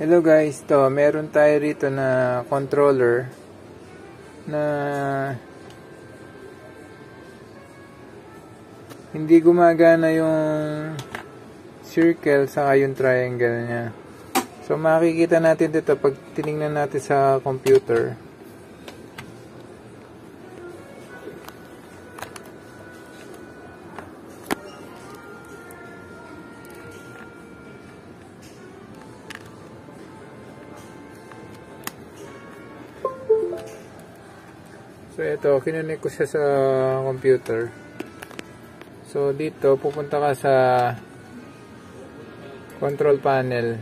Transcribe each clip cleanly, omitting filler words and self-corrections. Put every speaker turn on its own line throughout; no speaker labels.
Hello guys, meron tayo rito na controller na hindi gumagana yung circle saka yung triangle niya. So makikita natin dito pag tiningnan natin sa computer. So ito, kinunik ko siya sa computer. So dito, pupunta ka sa control panel.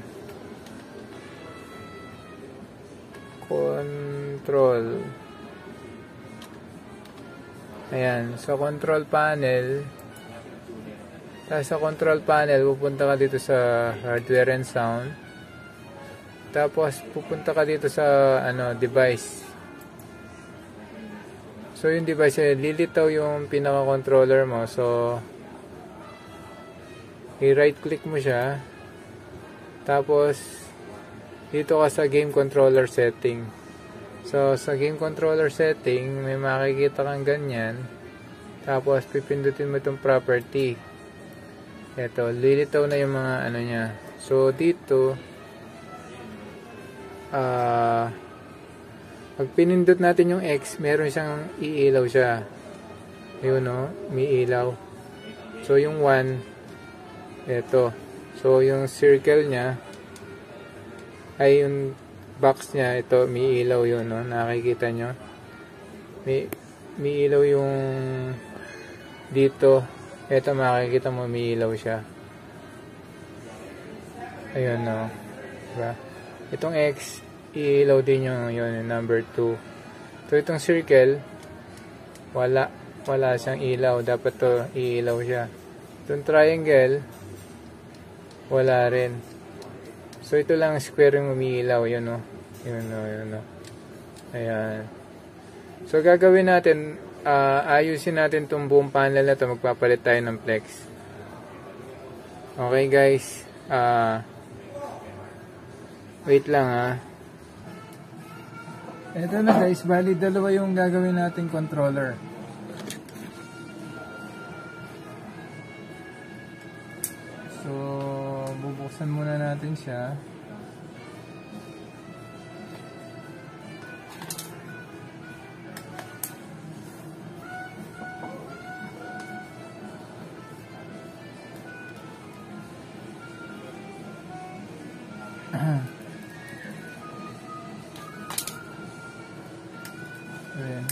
Control. Ayan, so control panel. Sa control panel, pupunta ka dito sa hardware and sound. Tapos pupunta ka dito sa device. So yung device lilitaw yung pinaka-controller mo. So i-right click mo siya. Tapos dito ka sa game controller setting. So sa game controller setting, may makikita kang ganyan. Tapos pipindutin mo itong property. Ito, lilitaw na yung mga niya. So dito pag pinindot natin yung X, meron siyang iilaw siya. Ayun may ilaw. So yung 1, ito. So yung circle niya, ay yung box niya, ito, may ilaw yun, nakikita nyo. May ilaw yung dito. Ito, makikita mo, may ilaw siya. Ayun, diba? Itong X, i-ilaw din yung number 2. So itong circle, wala siyang ilaw, dapat to i-ilaw siya. Itong triangle, wala rin. So ito lang square yung umiilaw, yun. Ayan. So gagawin natin, ayusin natin itong buong panel na to, magpapalit tayo ng flex. Okay guys, wait lang Ito na guys, bali dalawa yung gagawin nating controller. So, bubuksan muna natin siya. Ayan.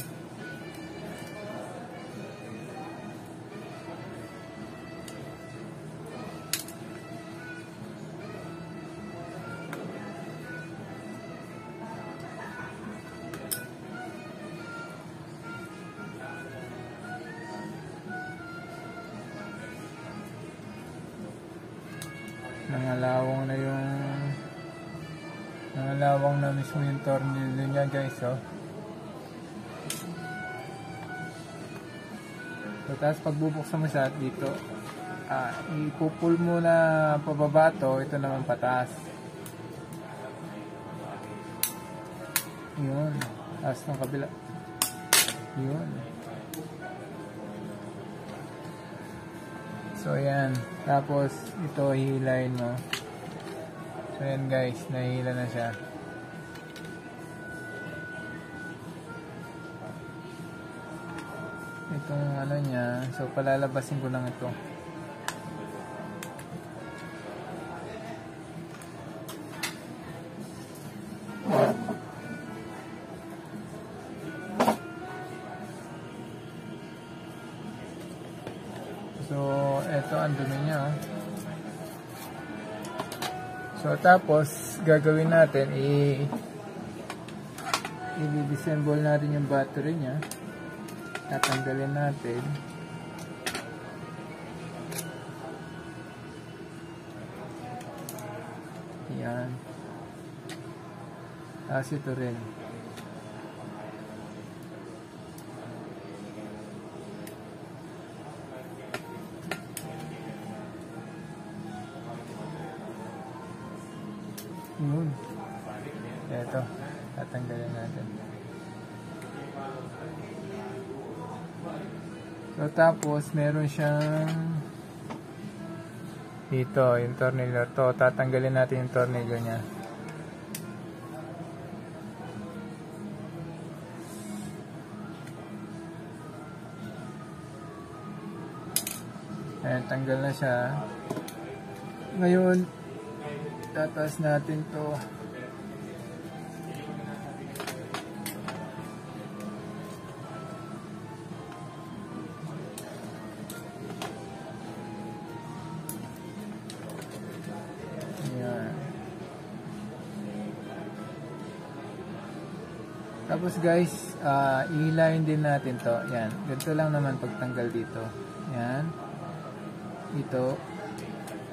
Nangalawang na mismo yung tornilyo niya guys, So, tapos pagbubuksan mo siya dito, ipupul mo na pababa to, ito naman pataas. Yun. Tapos ng kabila. Yun. So, ayan. Tapos, ito hihilayin mo. So, ayan guys, nahihila na siya. Itong niya, so palalabasin ko lang ito. So ito ang dumi niya. So tapos gagawin natin i-disassemble natin yung battery niya. Tatanggalin natin. Yan. Tapos ito rin. Yun. Ito. Tatanggalin natin. So, tapos, meron siyang dito, yung tornilyo. To, tatanggalin natin yung tornilyo niya. Ayan, tanggal na siya. Ngayon, tataas natin to. Ayan. Tapos guys, ihilahin din natin to. Ayan, ganito lang naman pagtanggal dito. Ayan. Ito,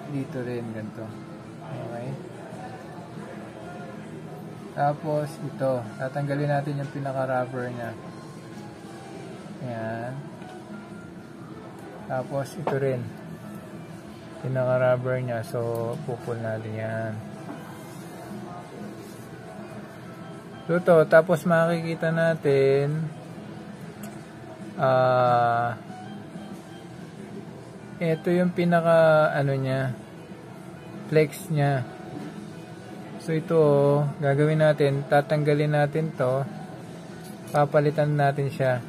dito rin, ganito. Okay. Tapos, ito, tatanggalin natin yung pinaka-rubber nya. Ayan. Tapos, ito rin, pinaka-rubber nya. So, pupul natin yan. So, ito, tapos makikita natin, ito yung pinaka ano niya, flex niya. So ito, gagawin natin, tatanggalin natin to, papalitan natin siya.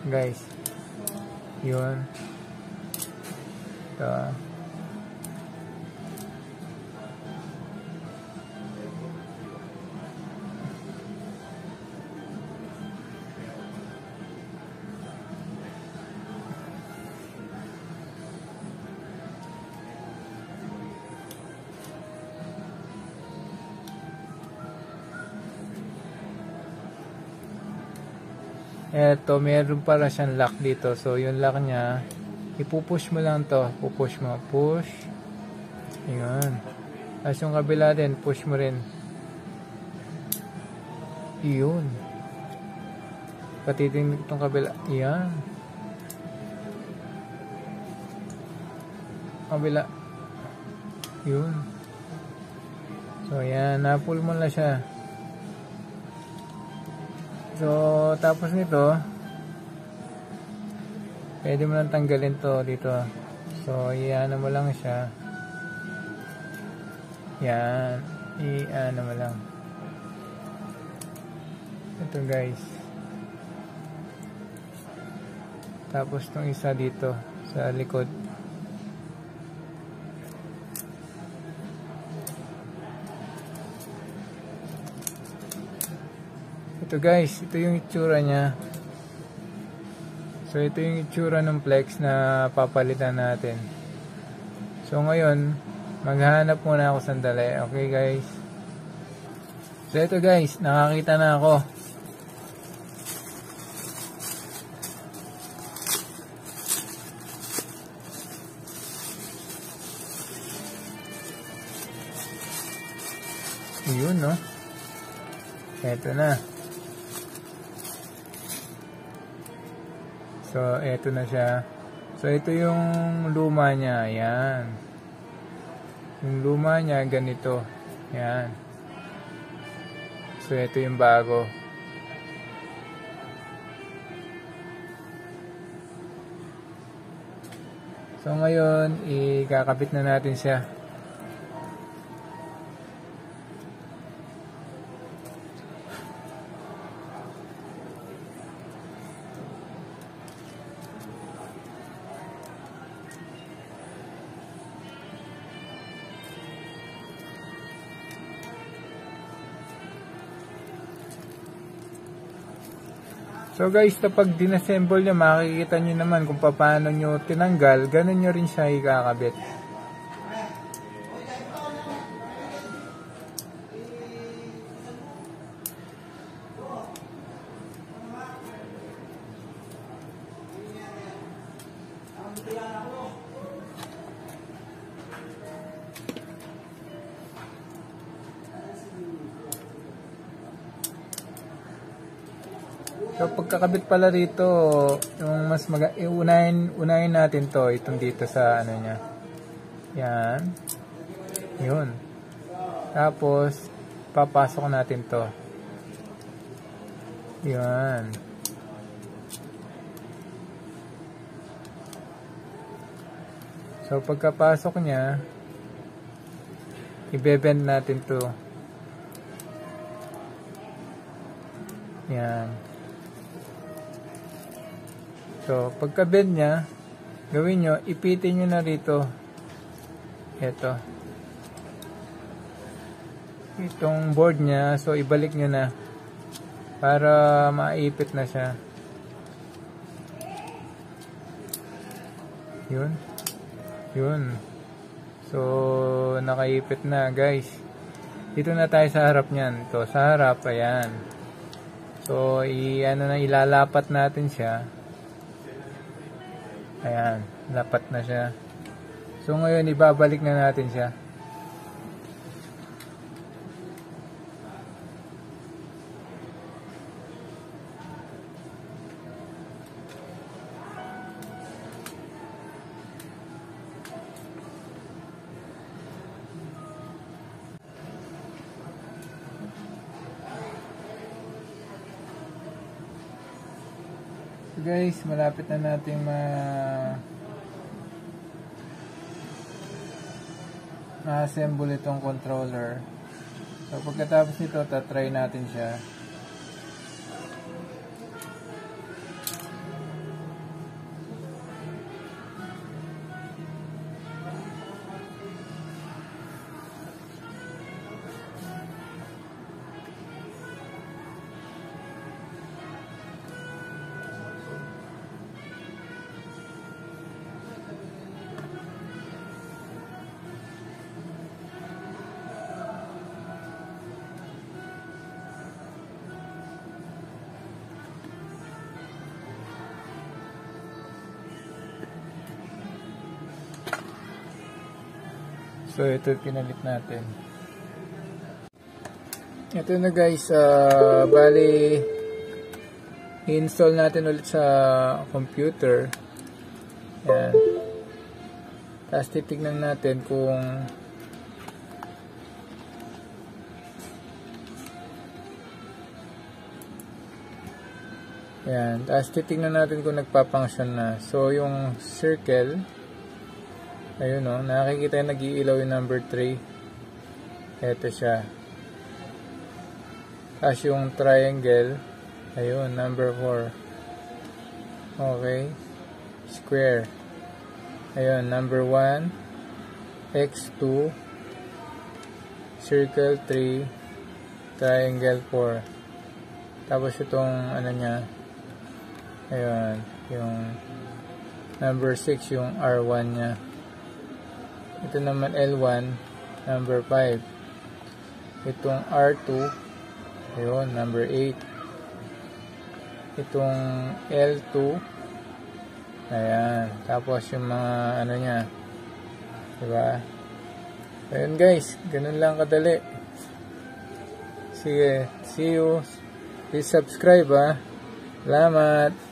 Guys, yun. Ito. Eto, meron pala siyang lock dito. So, yung lock niya, ipupush mo lang to. Pupush mo. Push. Ayan. Tapos yung kabila din, push mo rin. Iyon. Patitin itong kabila. Ayan. Kabila. Yun. So, ayan. Napull mo na siya. So, tapos nito, pwede mo lang tanggalin to dito. So, i-ano mo lang siya. Yan. I-ano mo lang. Ito guys. Tapos itong isa dito sa likod. Ito guys, ito yung itsura niya. So ito yung itsura ng flex na papalitan natin. So ngayon, maghahanap muna ako sandali. Okay guys. So ito guys, nakakita na ako. Yun no. Ito na. So, eto na siya. So, ito yung luma niya. Ayan. Yung luma niya, ganito. Ayan. So, ito yung bago. So, ngayon, ikakabit na natin siya. So guys, kapag dinassemble nyo, makikita nyo naman kung paano nyo tinanggal, ganun nyo rin siya ikakabit. So pagkakabit pala rito, yung mas unahin natin to, itong dito sa ano niya. Yan. Yun. Tapos, papasok natin to. Yan. So, pagkapasok niya, i-bend natin to. Yan. So, pagka-bend niya, gawin nyo, ipitin nyo na rito. Ito. Itong board niya, so ibalik nyo na para maipit na siya. Yun. Yun. So, nakaipit na, guys. Dito na tayo sa harap niyan. Ito, sa harap, ayan. So, ilalapat natin siya. Ayan, lapat na siya. So, ngayon, ibabalik na natin siya. So guys, malapit na natin ma-assemble itong controller. So pagkatapos nito, tatry natin siya. So, ito pinalit natin. Ito na guys, bali, i-install natin ulit sa computer. Yan. Tapos titignan natin kung yan. Tapos titignan natin kung nagpa-function na. So, yung circle, ayun o, nakikita yung nag-iilaw yung number 3. Ito siya. Tapos yung triangle, ayun, number 4. Okay. Square. Ayun, number 1. X2. Circle 3. Triangle 4. Tapos itong, ano niya, ayun, yung number 6, yung R1 niya. Ito naman L1, number 5. Itong R2, ayun, number 8. Itong L2, ayan. Tapos yung mga ano niya, diba? Ayun guys, ganun lang kadali. Sige, see you. Please subscribe, ha. Salamat.